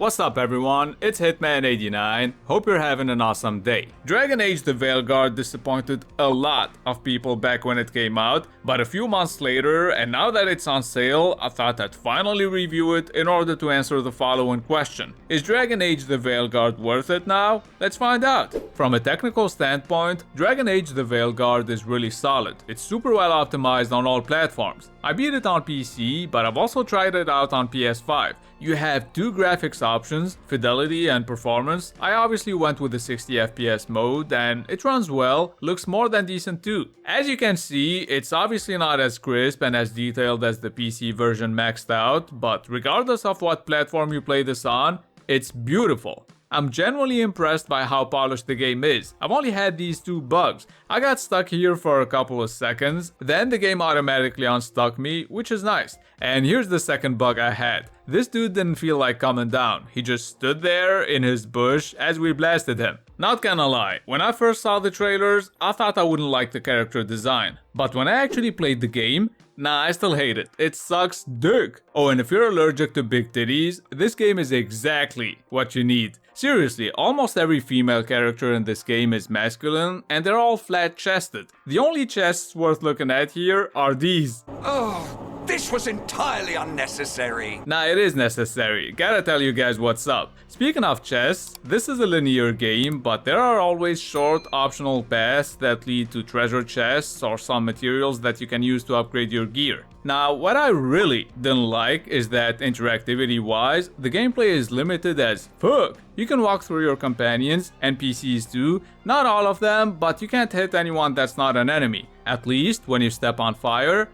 What's up everyone, it's Hitman89, hope you're having an awesome day. Dragon Age The Veilguard disappointed a lot of people back when it came out, but a few months later, and now that it's on sale, I thought I'd finally review it in order to answer the following question. Is Dragon Age The Veilguard worth it now? Let's find out. From a technical standpoint, Dragon Age The Veilguard is really solid. It's super well optimized on all platforms. I beat it on PC, but I've also tried it out on PS5. You have two graphics options, fidelity and performance. I obviously went with the 60 FPS mode and it runs well, looks more than decent too. As you can see, it's obviously not as crisp and as detailed as the PC version maxed out, but regardless of what platform you play this on, it's beautiful. I'm genuinely impressed by how polished the game is. I've only had these two bugs. I got stuck here for a couple of seconds, then the game automatically unstuck me, which is nice. And here's the second bug I had. This dude didn't feel like coming down. He just stood there in his bush as we blasted him. Not gonna lie, when I first saw the trailers, I thought I wouldn't like the character design. But when I actually played the game, nah, I still hate it. It sucks dick. Oh, and if you're allergic to big titties, this game is exactly what you need. Seriously, almost every female character in this game is masculine, and they're all flat-chested. The only chests worth looking at here are these. Oh, this was entirely unnecessary. Nah, it is necessary. Gotta tell you guys what's up. Speaking of chests, this is a linear game, but there are always short optional paths that lead to treasure chests or some materials that you can use to upgrade your gear. Now, what I really didn't like is that interactivity-wise, the gameplay is limited as fuck. You can walk through your companions, NPCs too, not all of them, but you can't hit anyone that's not an enemy. At least when you step on fire,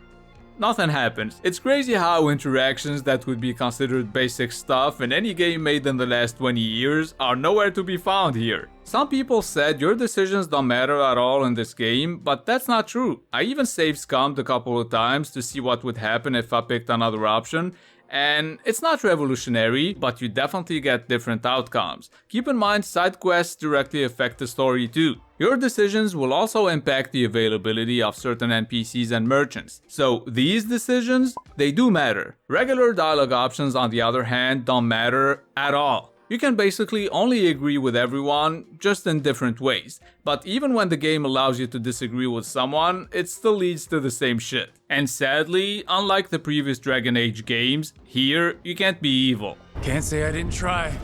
nothing happens. It's crazy how interactions that would be considered basic stuff in any game made in the last 20 years are nowhere to be found here. Some people said your decisions don't matter at all in this game, but that's not true. I even saved scummed a couple of times to see what would happen if I picked another option. And it's not revolutionary, but you definitely get different outcomes. Keep in mind, side quests directly affect the story too. Your decisions will also impact the availability of certain NPCs and merchants. So these decisions, they do matter. Regular dialogue options, on the other hand, don't matter at all. You can basically only agree with everyone, just in different ways. But even when the game allows you to disagree with someone, it still leads to the same shit. And sadly, unlike the previous Dragon Age games, here you can't be evil. Can't say I didn't try.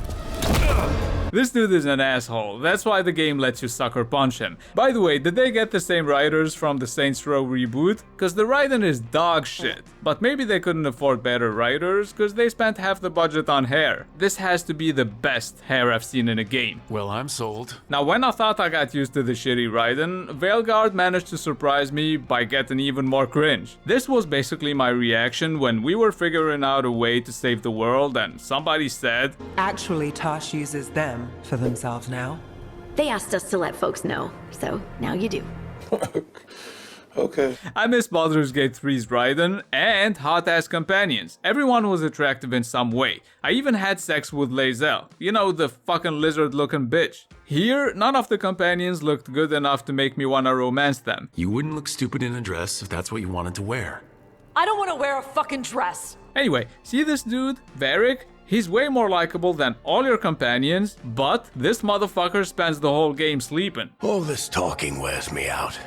This dude is an asshole, that's why the game lets you sucker punch him. By the way, did they get the same writers from the Saints Row reboot? Cause the writing is dog shit. But maybe they couldn't afford better writers cause they spent half the budget on hair. This has to be the best hair I've seen in a game. Well, I'm sold. Now when I thought I got used to the shitty writing, Veilguard managed to surprise me by getting even more cringe. This was basically my reaction when we were figuring out a way to save the world and somebody said, Actually, Tosh uses them for themselves now. They asked us to let folks know, so now you do. Okay. I miss Baldur's Gate 3's writing and hot-ass companions. Everyone was attractive in some way. I even had sex with Lae'zel. You know, the fucking lizard-looking bitch. Here, none of the companions looked good enough to make me wanna romance them. You wouldn't look stupid in a dress if that's what you wanted to wear. I don't want to wear a fucking dress. Anyway, see this dude, Varric? He's way more likable than all your companions, but this motherfucker spends the whole game sleeping. All this talking wears me out.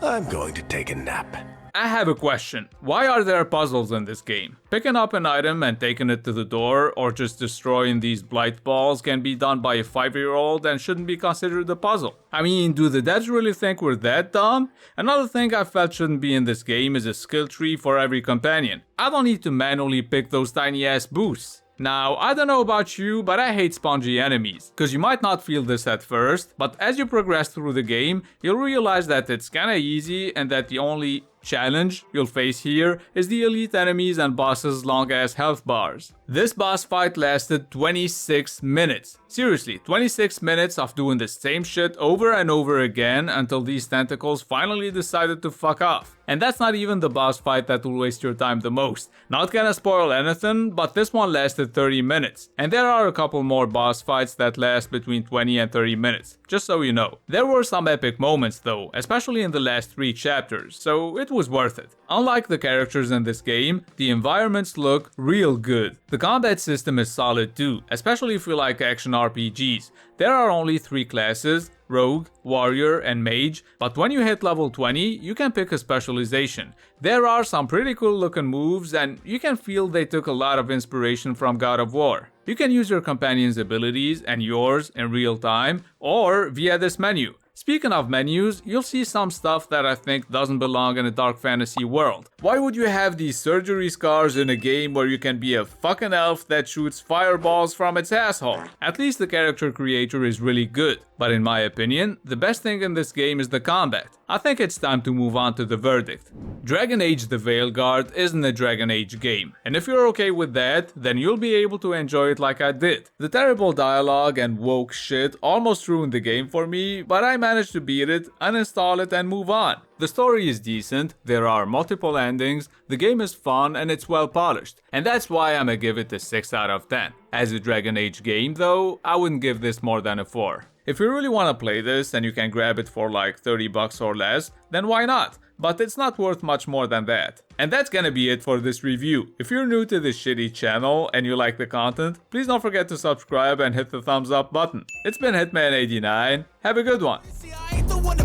I'm going to take a nap. I have a question. Why are there puzzles in this game? Picking up an item and taking it to the door, or just destroying these blight balls can be done by a 5-year-old and shouldn't be considered a puzzle. I mean, do the devs really think we're that dumb? Another thing I felt shouldn't be in this game is a skill tree for every companion. I don't need to manually pick those tiny ass boosts. Now, I don't know about you, but I hate spongy enemies, cause you might not feel this at first, but as you progress through the game, you'll realize that it's kinda easy and that the only challenge you'll face here is the elite enemies and bosses' long-ass health bars. This boss fight lasted 26 minutes. Seriously, 26 minutes of doing the same shit over and over again until these tentacles finally decided to fuck off. And that's not even the boss fight that will waste your time the most. Not gonna spoil anything, but this one lasted 30 minutes. And there are a couple more boss fights that last between 20 and 30 minutes, just so you know. There were some epic moments though, especially in the last 3 chapters, so it was worth it. Unlike the characters in this game, the environments look real good. The combat system is solid too, especially if you like action RPGs. There are only 3 classes, Rogue, Warrior, and Mage, but when you hit level 20, you can pick a specialization. There are some pretty cool looking moves, and you can feel they took a lot of inspiration from God of War. You can use your companion's abilities and yours in real time, or via this menu. Speaking of menus, you'll see some stuff that I think doesn't belong in a dark fantasy world. Why would you have these surgery scars in a game where you can be a fucking elf that shoots fireballs from its asshole? At least the character creator is really good, but in my opinion, the best thing in this game is the combat. I think it's time to move on to the verdict. Dragon Age The Veilguard isn't a Dragon Age game, and if you're okay with that, then you'll be able to enjoy it like I did. The terrible dialogue and woke shit almost ruined the game for me, but I managed to beat it, uninstall it, and move on. The story is decent, there are multiple endings, the game is fun, and it's well polished, and that's why I'ma give it a 6 out of 10. As a Dragon Age game though, I wouldn't give this more than a 4. If you really want to play this and you can grab it for like $30 or less, then why not? But it's not worth much more than that. And that's gonna be it for this review. If you're new to this shitty channel and you like the content, please don't forget to subscribe and hit the thumbs up button. It's been Hitman89, have a good one. See, I ain't the one to